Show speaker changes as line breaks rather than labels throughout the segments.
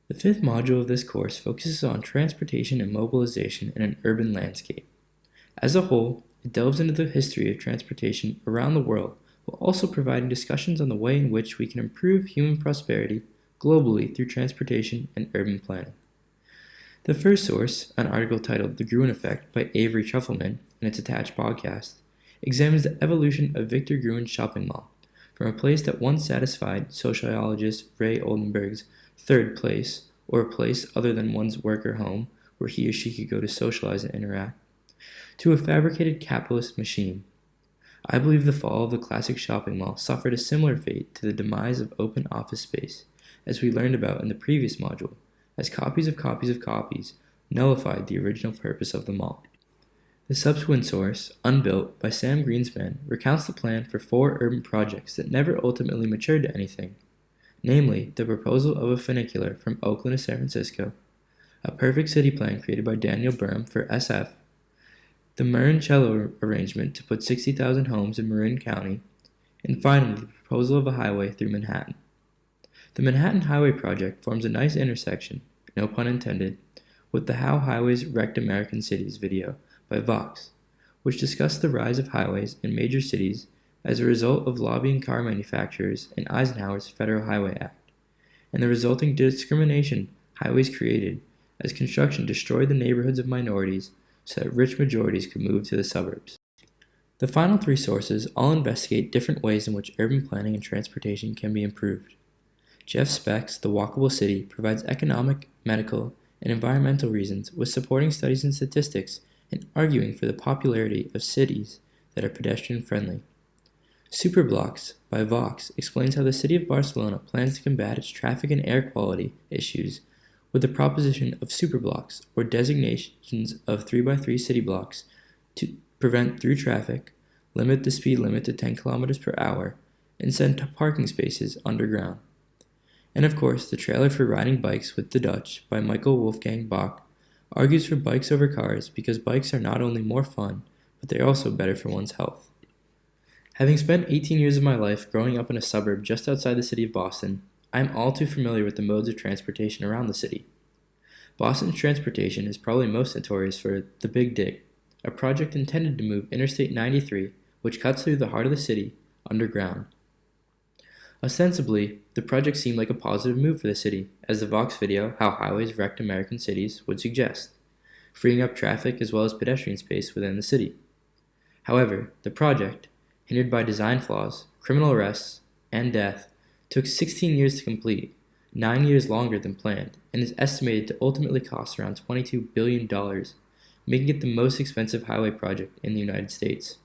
The fifth module of this course focuses on transportation and mobilization in an urban landscape. As a whole, it delves into the history of transportation around the world while also providing discussions on the way in which we can improve human prosperity globally through transportation and urban planning. The first source, an article titled The Gruen Effect by Avery Trufelman and its attached podcast, examines the evolution of Victor Gruen's shopping mall from a place that once satisfied sociologist Ray Oldenburg's third place, or a place other than one's work or home where he or she could go to socialize and interact, to a fabricated capitalist machine. I believe the fall of the classic shopping mall suffered a similar fate to the demise of open office space, as we learned about in the previous module, as copies of copies of copies nullified the original purpose of the mall. The subsequent source, Unbuilt, by Sam Greenspan, recounts the plan for 4 urban projects that never ultimately matured to anything, namely the proposal of a funicular from Oakland to San Francisco, a perfect city plan created by Daniel Burnham for SF, the Marin-Cello arrangement to put 60,000 homes in Marin County, and finally the proposal of a highway through Manhattan. The Manhattan Highway Project forms a nice intersection, no pun intended, with the How Highways Wrecked American Cities video by Vox, which discussed the rise of highways in major cities as a result of lobbying car manufacturers and Eisenhower's Federal Highway Act, and the resulting discrimination highways created as construction destroyed the neighborhoods of minorities so that rich majorities could move to the suburbs. The final 3 sources all investigate different ways in which urban planning and transportation can be improved. Jeff Speck's The Walkable City provides economic, medical, and environmental reasons with supporting studies and statistics and arguing for the popularity of cities that are pedestrian-friendly. Superblocks by Vox explains how the city of Barcelona plans to combat its traffic and air quality issues with the proposition of superblocks, or designations of 3x3 city blocks, to prevent through traffic, limit the speed limit to 10 km per hour, and send parking spaces underground. And of course, the trailer for Riding Bikes with the Dutch by Michael Wolfgang Bach argues for bikes over cars because bikes are not only more fun, but they're also better for one's health. Having spent 18 years of my life growing up in a suburb just outside the city of Boston, I am all too familiar with the modes of transportation around the city. Boston's transportation is probably most notorious for the Big Dig, a project intended to move Interstate 93, which cuts through the heart of the city, underground. Ostensibly, the project seemed like a positive move for the city, as the Vox video, How Highways Wrecked American Cities, would suggest, freeing up traffic as well as pedestrian space within the city. However, the project, hindered by design flaws, criminal arrests, and death, took 16 years to complete, 9 years longer than planned, and is estimated to ultimately cost around $22 billion, making it the most expensive highway project in the United States.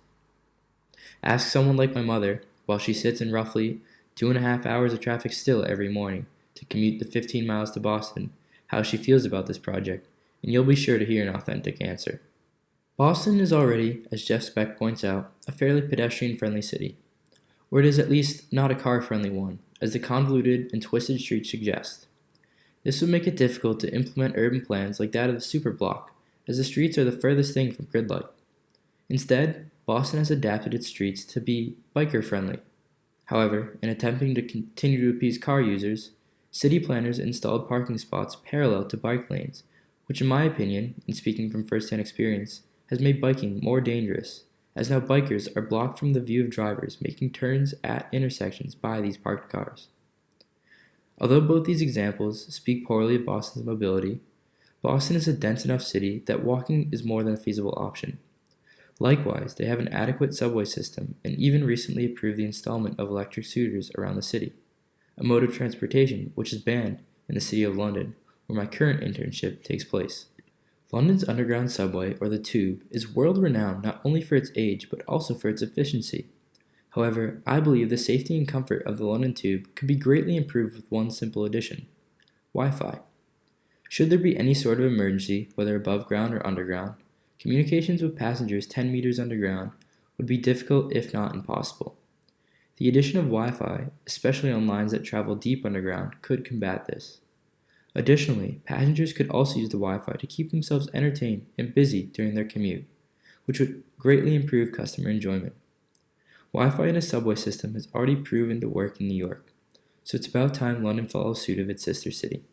Ask someone like my mother, while she sits in roughly 2.5 hours of traffic still every morning to commute the 15 miles to Boston, how she feels about this project, and you'll be sure to hear an authentic answer. Boston is already, as Jeff Speck points out, a fairly pedestrian-friendly city, or it is at least not a car-friendly one, as the convoluted and twisted streets suggest. This would make it difficult to implement urban plans like that of the superblock, as the streets are the furthest thing from grid-like. Instead, Boston has adapted its streets to be biker-friendly. However, in attempting to continue to appease car users, city planners installed parking spots parallel to bike lanes, which in my opinion, and speaking from first-hand experience, has made biking more dangerous, as now bikers are blocked from the view of drivers making turns at intersections by these parked cars. Although both these examples speak poorly of Boston's mobility, Boston is a dense enough city that walking is more than a feasible option. Likewise, they have an adequate subway system and even recently approved the installment of electric scooters around the city, a mode of transportation which is banned in the city of London, where my current internship takes place. London's underground subway, or the Tube, is world-renowned not only for its age but also for its efficiency. However, I believe the safety and comfort of the London Tube could be greatly improved with one simple addition: Wi-Fi. Should there be any sort of emergency, whether above ground or underground, communications with passengers 10 meters underground would be difficult if not impossible. The addition of Wi-Fi, especially on lines that travel deep underground, could combat this. Additionally, passengers could also use the Wi-Fi to keep themselves entertained and busy during their commute, which would greatly improve customer enjoyment. Wi-Fi in a subway system has already proven to work in New York, so it's about time London follows suit of its sister city.